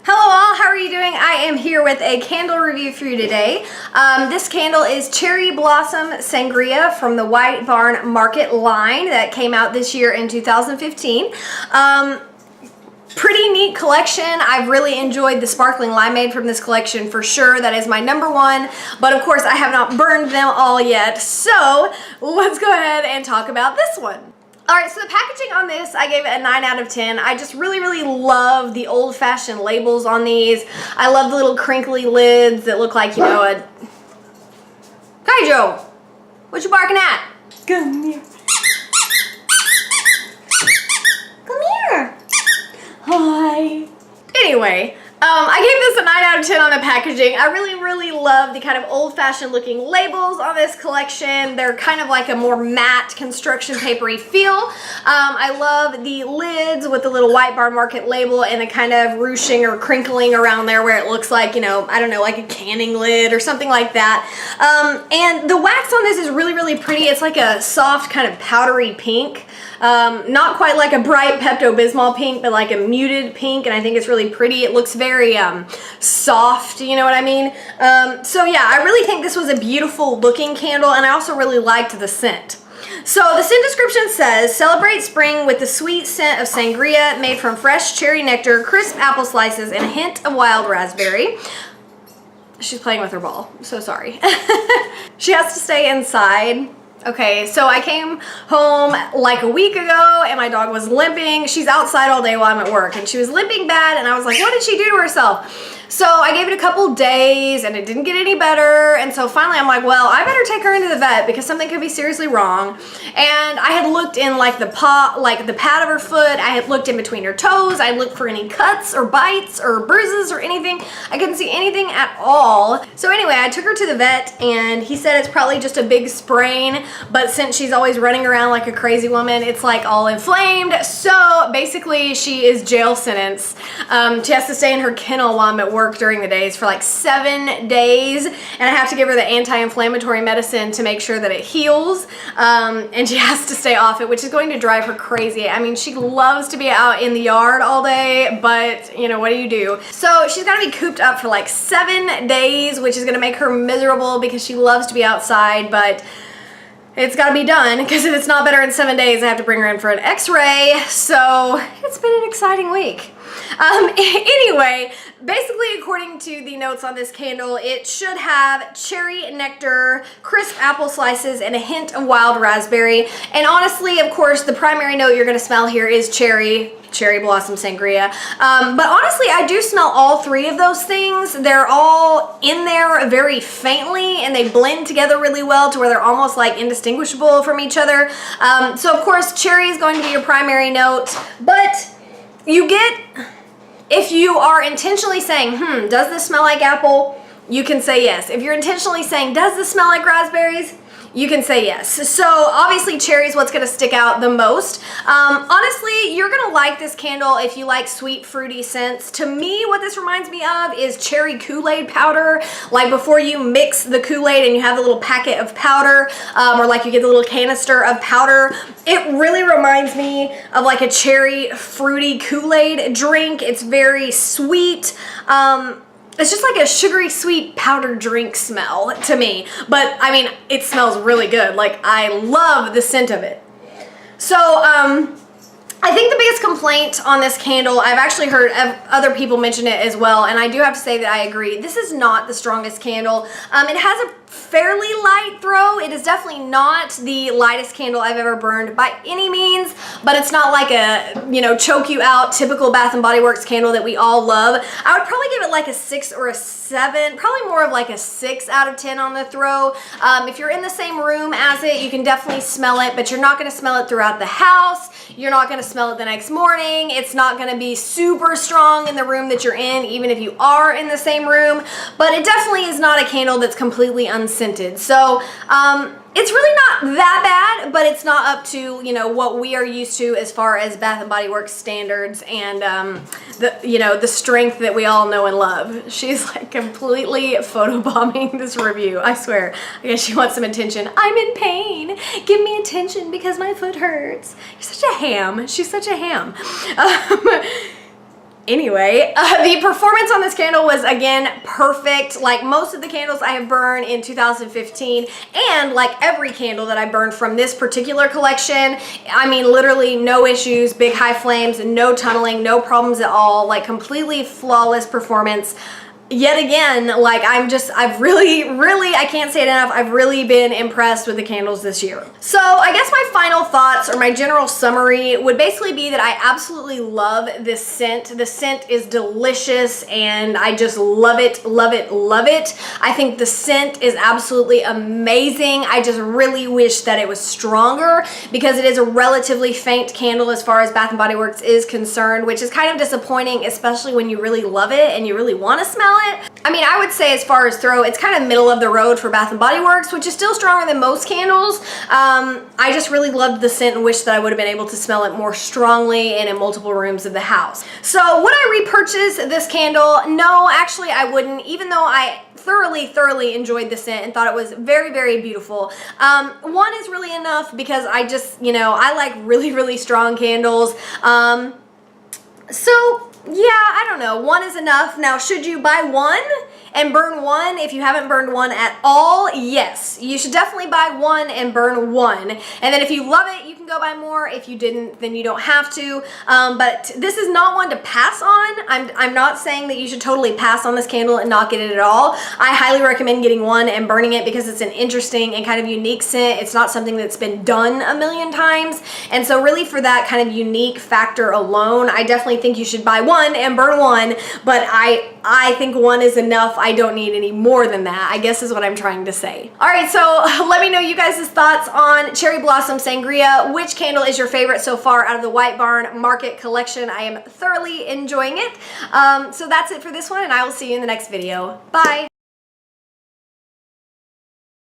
Hello all, how are you doing? I am here with a candle review for you today. This candle is Cherry Blossom Sangria from the White Barn Market line that came out this year in 2015. Pretty neat collection. I've really enjoyed the Sparkling Limeade from this collection for sure. That is my number one, but of course I have not burned them all yet. So let's go ahead and talk about this one. Alright, so the packaging on this, I gave it a 9 out of 10. I just really love the old-fashioned labels on these. I love the little crinkly lids that look like, you know, a... Kaijo! What you barking at? Come here. Come here. Hi. Anyway, I gave this a 9 out of 10 on the packaging. I really love the kind of old-fashioned looking labels on this collection. They're kind of like a more matte construction papery feel. I love the lids with the little White Barn Market label and the kind of ruching or crinkling around there where it looks like, you know, I don't know, like a canning lid or something like that. And the wax on this is really pretty. It's like a soft kind of powdery pink. Not quite like a bright Pepto-Bismol pink, but like a muted pink, and I think it's really pretty. It looks very soft, you know what I mean? So yeah, I really think this was a beautiful looking candle, and I also really liked the scent. So the scent description says, celebrate spring with the sweet scent of sangria made from fresh cherry nectar, crisp apple slices, and a hint of wild raspberry. She's playing with her ball, so sorry. She has to stay inside. Okay, so I came home like a week ago and my dog was limping. She's outside all day while I'm at work and she was limping bad, and I was like, what did she do to herself? So I gave it a couple days and it didn't get any better, and so finally I'm like, well, I better take her into the vet because something could be seriously wrong. And I had looked in like the pad of her foot, I had looked in between her toes, I had looked for any cuts or bites or bruises or anything. I couldn't see anything at all. So anyway, I took her to the vet and he said it's probably just a big sprain, but since she's always running around like a crazy woman, it's like all inflamed. So basically she is jail sentence. She has to stay in her kennel while I'm at work during the days for like 7 days, and I have to give her the anti-inflammatory medicine to make sure that it heals, and she has to stay off it, which is going to drive her crazy. I mean, she loves to be out in the yard all day, but you know, what do you do? So she's got to be cooped up for like 7 days, which is going to make her miserable because she loves to be outside, but it's got to be done because if it's not better in 7 days, I have to bring her in for an x-ray. So it's been an exciting week. Anyway, basically according to the notes on this candle, it should have cherry nectar, crisp apple slices, and a hint of wild raspberry. And honestly, of course, the primary note you're going to smell here is cherry blossom sangria. But honestly, I do smell all three of those things. They're all in there very faintly and they blend together really well to where they're almost like indistinguishable from each other. So of course, cherry is going to be your primary note, but you get, if you are intentionally saying, does this smell like apple? You can say yes. If you're intentionally saying, does this smell like raspberries? You can say yes. So obviously cherry is what's going to stick out the most. Honestly, you're going to like this candle if you like sweet fruity scents. To me, what this reminds me of is cherry Kool-Aid powder. Like before you mix the Kool-Aid and you have the little packet of powder, or like you get the little canister of powder. It really reminds me of like a cherry fruity Kool-Aid drink. It's very sweet. It's just like a sugary sweet powder drink smell to me, but I mean, it smells really good. Like, I love the scent of it. So, I think the biggest complaint on this candle, I've actually heard other people mention it as well, and I do have to say that I agree. This is not the strongest candle. It has a fairly light throw. It is definitely not the lightest candle I've ever burned by any means, but it's not like a, you know, choke you out typical Bath & Body Works candle that we all love. I would probably give it like a 6 or a 7, probably more of like a 6 out of 10 on the throw. If you're in the same room as it, you can definitely smell it, but you're not going to smell it throughout the house. You're not going to smell it the next morning. It's not going to be super strong in the room that you're in, even if you are in the same room, but it definitely is not a candle that's completely unscented. So it's really not that bad, but it's not up to, you know, what we are used to as far as Bath & Body Works standards and the strength that we all know and love. She's like completely photobombing this review, I swear. I guess she wants some attention. I'm in pain. Give me attention because my foot hurts. You're such a ham. She's such a ham. Anyway, the performance on this candle was, again, perfect. Like most of the candles I have burned in 2015, and like every candle that I burned from this particular collection, I mean, literally no issues, big high flames, no tunneling, no problems at all, like completely flawless performance. Yet again, like I've really, I can't say it enough, I've really been impressed with the candles this year. So I guess my final thoughts or my general summary would basically be that I absolutely love this scent. The scent is delicious and I just love it, love it, love it. I think the scent is absolutely amazing. I just really wish that it was stronger because it is a relatively faint candle as far as Bath & Body Works is concerned, which is kind of disappointing, especially when you really love it and you really want to smell it. I mean, I would say as far as throw, it's kind of middle of the road for Bath & Body Works, which is still stronger than most candles. I just really loved the scent and wish that I would have been able to smell it more strongly and in multiple rooms of the house. So would I repurchase this candle? No, actually I wouldn't, even though I thoroughly enjoyed the scent and thought it was very, very beautiful. One is really enough because I just, you know, I like really strong candles. So yeah, I don't know. One is enough. Now, should you buy one and burn one if you haven't burned one at all? Yes, you should definitely buy one and burn one. And then if you love it, you can go buy more. If you didn't, then you don't have to. But this is not one to pass on. I'm not saying that you should totally pass on this candle and not get it at all. I highly recommend getting one and burning it because it's an interesting and kind of unique scent. It's not something that's been done a million times. And so really for that kind of unique factor alone, I definitely think you should buy one and burn one, but I think one is enough. I don't need any more than that, I guess is what I'm trying to say. All right, so let me know you guys' thoughts on Cherry Blossom Sangria. Which candle is your favorite so far out of the White Barn Market collection? I am thoroughly enjoying it. So that's it for this one, and I will see you in the next video. Bye.